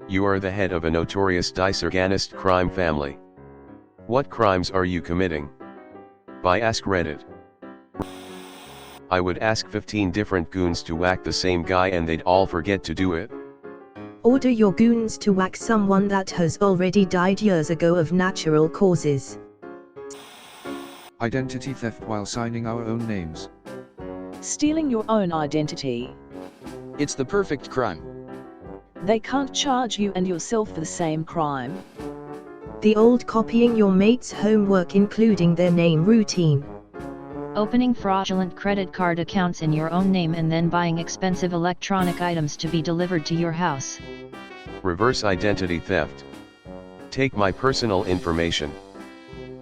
You are the head of a notorious disorganized crime family. What crimes are you committing? By Ask Reddit. I would ask 15 different goons to whack the same guy and they'd all forget to do it. Order your goons to whack someone that has already died years ago of natural causes. Identity theft while signing our own names. Stealing your own identity. It's the perfect crime. They can't charge you and yourself for the same crime. The old copying your mate's homework including their name routine. Opening fraudulent credit card accounts in your own name and then buying expensive electronic items to be delivered to your house. Reverse identity theft. Take my personal information.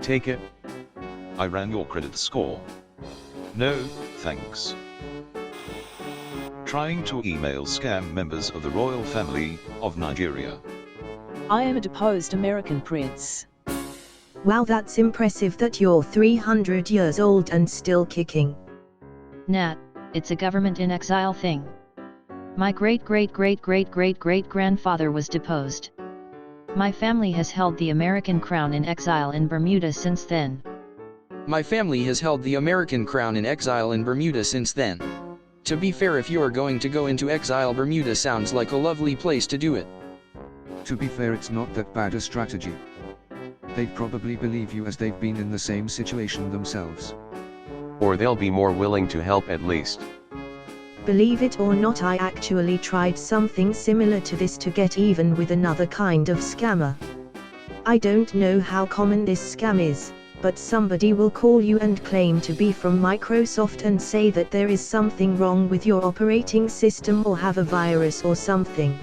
Take it. I ran your credit score. No, thanks. Trying to email scam members of the royal family of Nigeria. I am a deposed American prince. Wow, that's impressive that you're 300 years old and still kicking. Nat, it's a government in exile thing. My great-great-great-great-great-great-grandfather was deposed. My family has held the American crown in exile in Bermuda since then. My family has held the American crown in exile in Bermuda since then. To be fair, if you are going to go into exile, Bermuda sounds like a lovely place to do it. To be fair, it's not that bad a strategy. They'd probably believe you as they've been in the same situation themselves. Or they'll be more willing to help at least. Believe it or not, I actually tried something similar to this to get even with another kind of scammer. I don't know how common this scam is, but somebody will call you and claim to be from Microsoft and say that there is something wrong with your operating system or have a virus or something.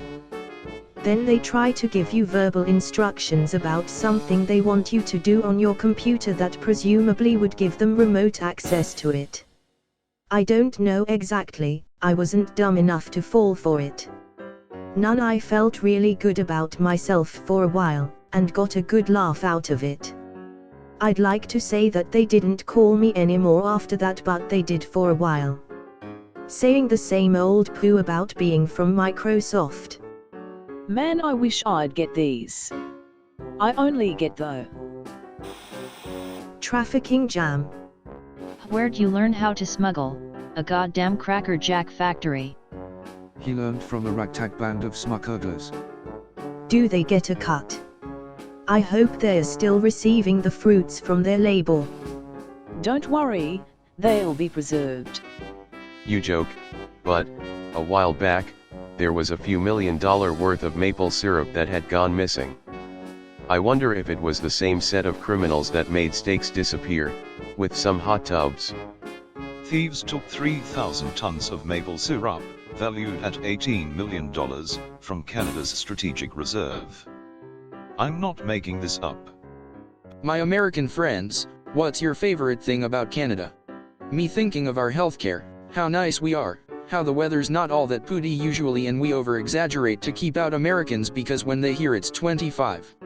Then they try to give you verbal instructions about something they want you to do on your computer that presumably would give them remote access to it. I don't know exactly, I wasn't dumb enough to fall for it. I felt really good about myself for a while, and got a good laugh out of it. I'd like to say that they didn't call me anymore after that, but they did for a while. Saying the same old poo about being from Microsoft. Man, I wish I'd get these. I only get though. Trafficking jam. Where'd you learn how to smuggle? A goddamn Cracker Jack factory. He learned from a ragtag band of smugglers. Do they get a cut? I hope they're still receiving the fruits from their labor. Don't worry, they'll be preserved. You joke, but, a while back, there was a few $1 million worth of maple syrup that had gone missing. I wonder if it was the same set of criminals that made steaks disappear, with some hot tubs. Thieves took 3,000 tons of maple syrup, valued at $18 million, from Canada's strategic reserve. I'm not making this up. My American friends, what's your favorite thing about Canada? Me thinking of our healthcare, how nice we are, how the weather's not all that pooty usually and we over-exaggerate to keep out Americans because when they hear it's 25.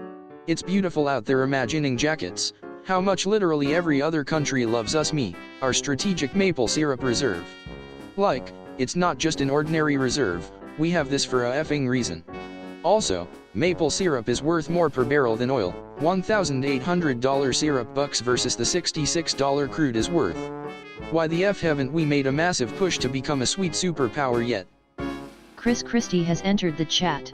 It's beautiful out there, imagining jackets, how much literally every other country loves us, our strategic maple syrup reserve. Like, it's not just an ordinary reserve, we have this for a effing reason. Also, maple syrup is worth more per barrel than oil, $1,800 syrup bucks versus the $66 crude is worth. Why the F haven't we made a massive push to become a sweet superpower yet? Chris Christie has entered the chat.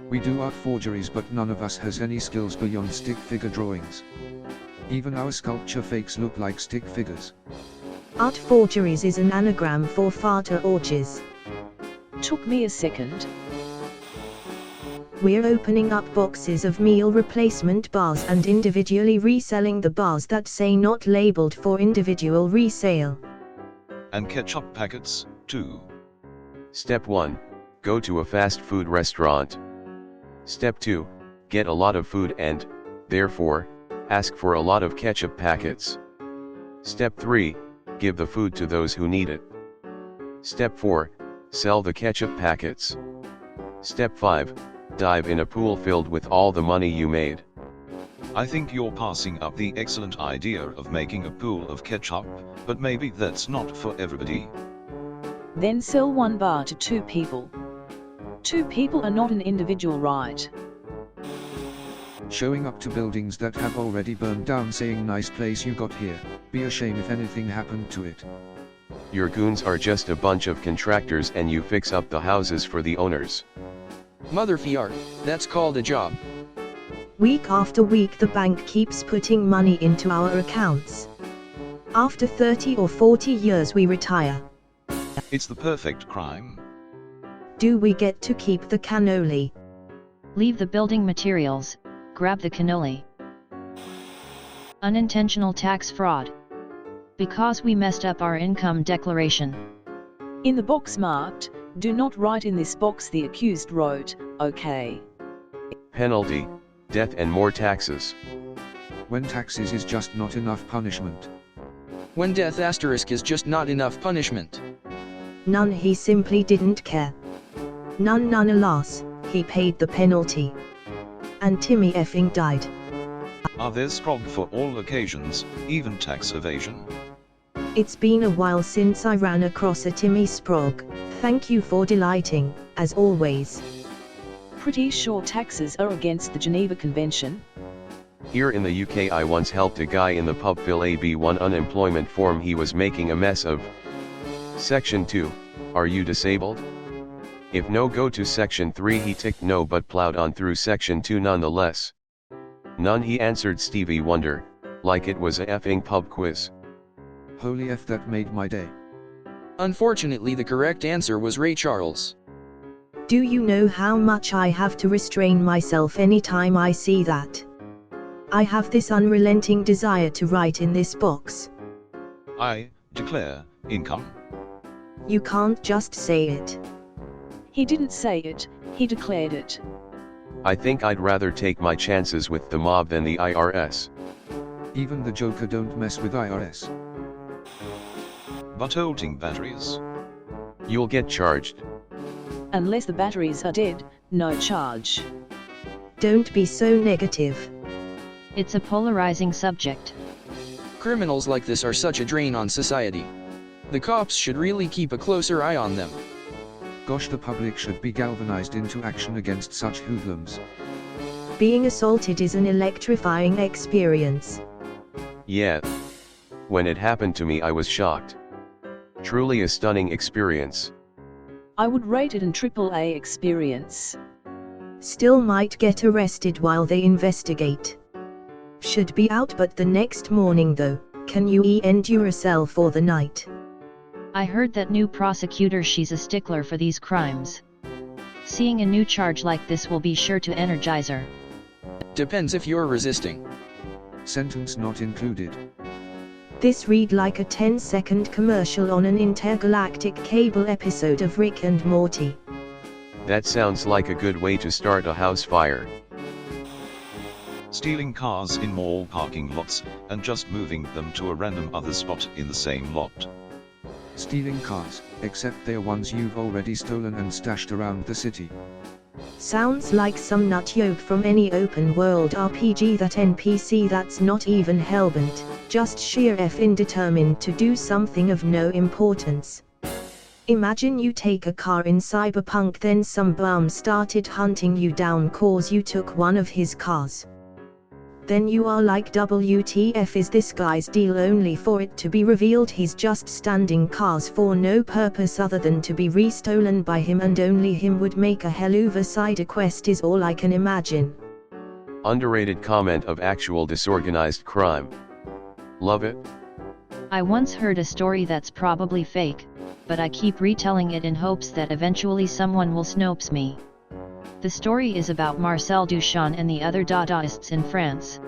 We do art forgeries, but none of us has any skills beyond stick figure drawings. Even our sculpture fakes look like stick figures. Art forgeries is an anagram for farter orgies. Took me a second. We're opening up boxes of meal replacement bars and individually reselling the bars that say not labeled for individual resale. And ketchup packets, too. Step 1. Go to a fast food restaurant. Step 2. Get a lot of food and, therefore, ask for a lot of ketchup packets. Step 3. Give the food to those who need it. Step 4. Sell the ketchup packets. Step 5. Dive in a pool filled with all the money you made. I think you're passing up the excellent idea of making a pool of ketchup, but maybe that's not for everybody. Then sell one bar to 2 people. Two people are not an individual right. Showing up to buildings that have already burned down saying nice place you got here, be a shame if anything happened to it. Your goons are just a bunch of contractors and you fix up the houses for the owners. Mother fiar, that's called a job. Week after week the bank keeps putting money into our accounts. After 30 or 40 years we retire. It's the perfect crime. Do we get to keep the cannoli? Leave the building materials, grab the cannoli. Unintentional tax fraud. Because we messed up our income declaration. In the box marked, "Do not write in this box," the accused wrote, "Okay." Penalty, death and more taxes. When taxes is just not enough punishment. When death asterisk is just not enough punishment. None, he simply didn't care. None alas, he paid the penalty. And Timmy effing died. Are there sprog for all occasions, even tax evasion? It's been a while since I ran across a Timmy Sprog. Thank you for delighting, as always. Pretty sure taxes are against the Geneva Convention. Here in the UK I once helped a guy in the pub fill a B1 unemployment form he was making a mess of. Section 2, are you disabled? If no, go to section 3. He ticked no but plowed on through section 2 nonetheless. None, he answered Stevie Wonder, like it was a effing pub quiz. Holy F, that made my day. Unfortunately the correct answer was Ray Charles. Do you know how much I have to restrain myself anytime I see that? I have this unrelenting desire to write in this box. I declare income. You can't just say it. He didn't say it, he declared it. I think I'd rather take my chances with the mob than the IRS. Even the Joker don't mess with IRS. But holding batteries. You'll get charged. Unless the batteries are dead, no charge. Don't be so negative. It's a polarizing subject. Criminals like this are such a drain on society. The cops should really keep a closer eye on them. Gosh, the public should be galvanized into action against such hoodlums. Being assaulted is an electrifying experience. Yeah. When it happened to me I was shocked. Truly a stunning experience. I would rate it an AAA experience. Still might get arrested while they investigate. Should be out but the next morning though, can you endure a cell for the night? I heard that new prosecutor, she's a stickler for these crimes. Seeing a new charge like this will be sure to energize her. Depends if you're resisting. Sentence not included. This read like a 10-second commercial on an intergalactic cable episode of Rick and Morty. That sounds like a good way to start a house fire. Stealing cars in mall parking lots, and just moving them to a random other spot in the same lot. Stealing cars, except they're ones you've already stolen and stashed around the city. Sounds like some nutjoke from any open world RPG. That NPC that's not even hellbent, just sheer effing determined to do something of no importance. Imagine you take a car in Cyberpunk, then some bum started hunting you down cause you took one of his cars. Then you are like, WTF is this guy's deal, only for it to be revealed he's just standing cars for no purpose other than to be restolen by him, and only him would make a helluva side quest is all I can imagine. Underrated comment of actual disorganized crime. Love it. I once heard a story that's probably fake, but I keep retelling it in hopes that eventually someone will Snopes me. The story is about Marcel Duchamp and the other Dadaists in France.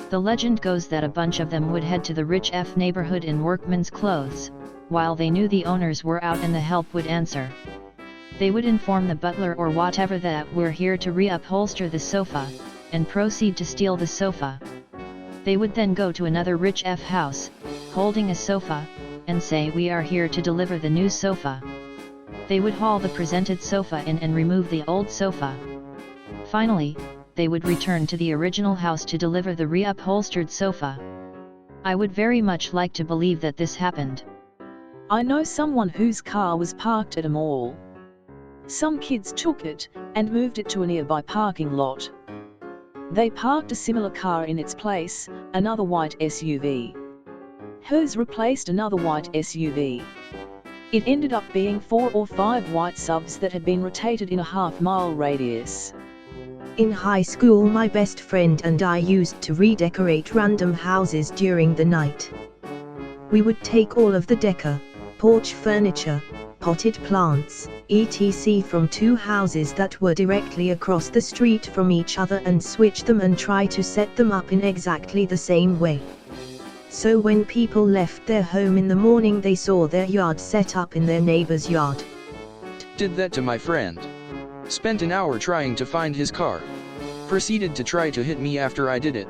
The legend goes that a bunch of them would head to the rich F neighborhood in workmen's clothes, while they knew the owners were out and the help would answer. They would inform the butler or whatever that we're here to reupholster the sofa, and proceed to steal the sofa. They would then go to another rich F house, holding a sofa, and say we are here to deliver the new sofa. They would haul the presented sofa in and remove the old sofa. Finally, they would return to the original house to deliver the reupholstered sofa. I would very much like to believe that this happened. I know someone whose car was parked at a mall. Some kids took it and moved it to a nearby parking lot. They parked a similar car in its place, another white SUV. Hers replaced another white SUV. It ended up being 4 or 5 white subs that had been rotated in a half-mile radius. In high school, my best friend and I used to redecorate random houses during the night. We would take all of the decor, porch furniture, potted plants, etc. from 2 houses that were directly across the street from each other and switch them and try to set them up in exactly the same way. So when people left their home in the morning, they saw their yard set up in their neighbor's yard. Did that to my friend. Spent an hour trying to find his car. Proceeded to try to hit me after I did it.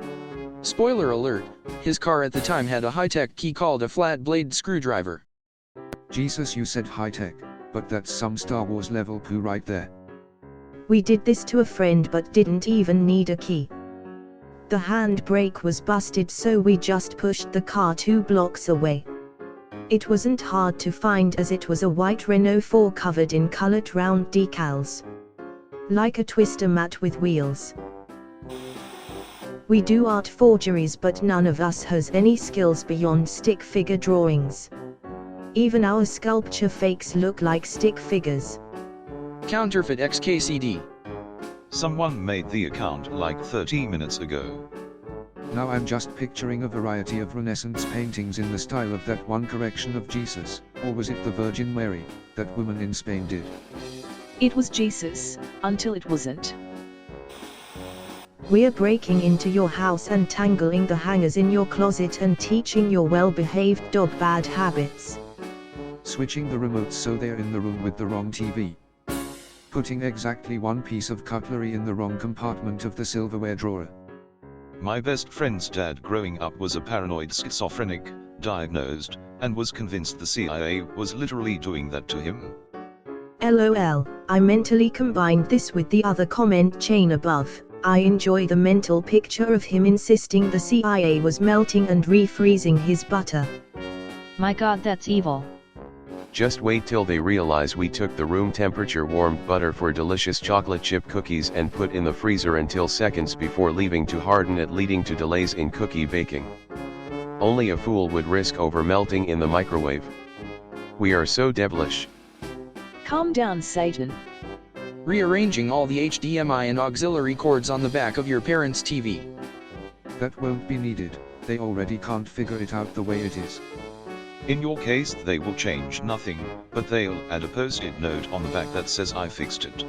Spoiler alert, his car at the time had a high-tech key called a flat-blade screwdriver. Jesus, you said high-tech, but that's some Star Wars level poo right there. We did this to a friend but didn't even need a key. The handbrake was busted, so we just pushed the car 2 blocks away. It wasn't hard to find as it was a white Renault 4 covered in colored round decals. Like a twister mat with wheels. We do art forgeries, but none of us has any skills beyond stick figure drawings. Even our sculpture fakes look like stick figures. Counterfeit XKCD. Someone made the account like 30 minutes ago. Now I'm just picturing a variety of Renaissance paintings in the style of that one correction of Jesus, or was it the Virgin Mary, that woman in Spain did? It was Jesus, until it wasn't. We're breaking into your house and tangling the hangers in your closet and teaching your well-behaved dog bad habits. Switching the remotes so they're in the room with the wrong TV. Putting exactly 1 piece of cutlery in the wrong compartment of the silverware drawer. My best friend's dad growing up was a paranoid schizophrenic, diagnosed, and was convinced the CIA was literally doing that to him. LOL, I mentally combined this with the other comment chain above. I enjoy the mental picture of him insisting the CIA was melting and refreezing his butter. My god, that's evil. Just wait till they realize we took the room temperature warmed butter for delicious chocolate chip cookies and put in the freezer until seconds before leaving to harden it, leading to delays in cookie baking. Only a fool would risk over melting in the microwave. We are so devilish. Calm down, Satan. Rearranging all the HDMI and auxiliary cords on the back of your parents' TV. That won't be needed, they already can't figure it out the way it is. In your case, they will change nothing, but they'll add a post-it note on the back that says I fixed it.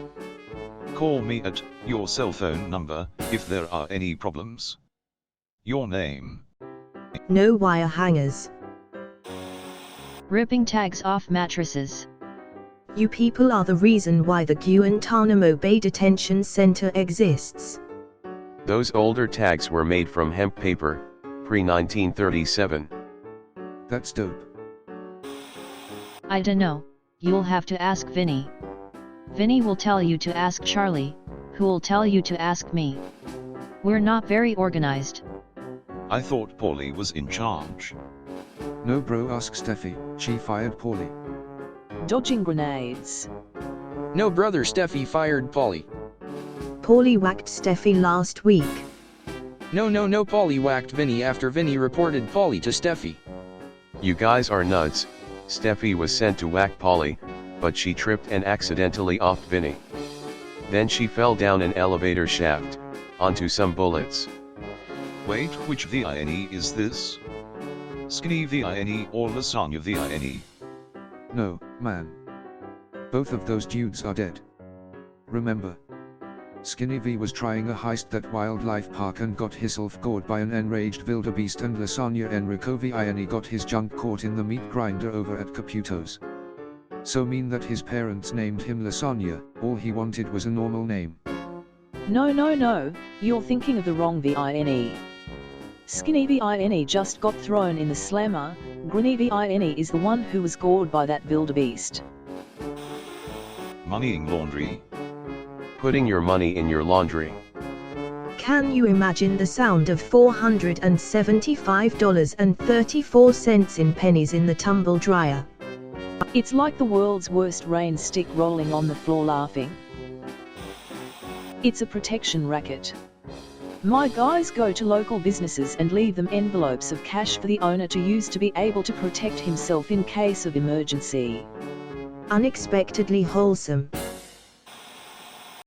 Call me at your cell phone number if there are any problems. Your name. No wire hangers. Ripping tags off mattresses. You people are the reason why the Guantanamo Bay Detention Center exists. Those older tags were made from hemp paper, pre-1937. That's dope. I dunno, you'll have to ask Vinny. Vinny will tell you to ask Charlie, who will tell you to ask me. We're not very organized. I thought Paulie was in charge. No bro, ask Steffi, she fired Paulie. Dodging grenades. No brother, Steffi fired Polly. Paulie whacked Steffi last week. No, Polly whacked Vinny after Vinny reported Polly to Steffi. You guys are nuts. Steffi was sent to whack Polly, but she tripped and accidentally offed Vinny. Then she fell down an elevator shaft, onto some bullets. Wait, which VINE is this? Skinny VINE or lasagna VINE? No, man. Both of those dudes are dead. Remember? Skinny V was trying a heist at Wildlife Park and got himself gored by an enraged wildebeest, and Lasagna Enrico VINE got his junk caught in the meat grinder over at Caputo's. So mean that his parents named him Lasagna, all he wanted was a normal name. No, you're thinking of the wrong VINE. Skinny VINE just got thrown in the slammer, Grinny VINE is the one who was gored by that wildebeest. Moneying laundry. Putting your money in your laundry. Can you imagine the sound of $475.34 in pennies in the tumble dryer? It's like the world's worst rain stick rolling on the floor laughing. It's a protection racket. My guys go to local businesses and leave them envelopes of cash for the owner to use to be able to protect himself in case of emergency. Unexpectedly wholesome.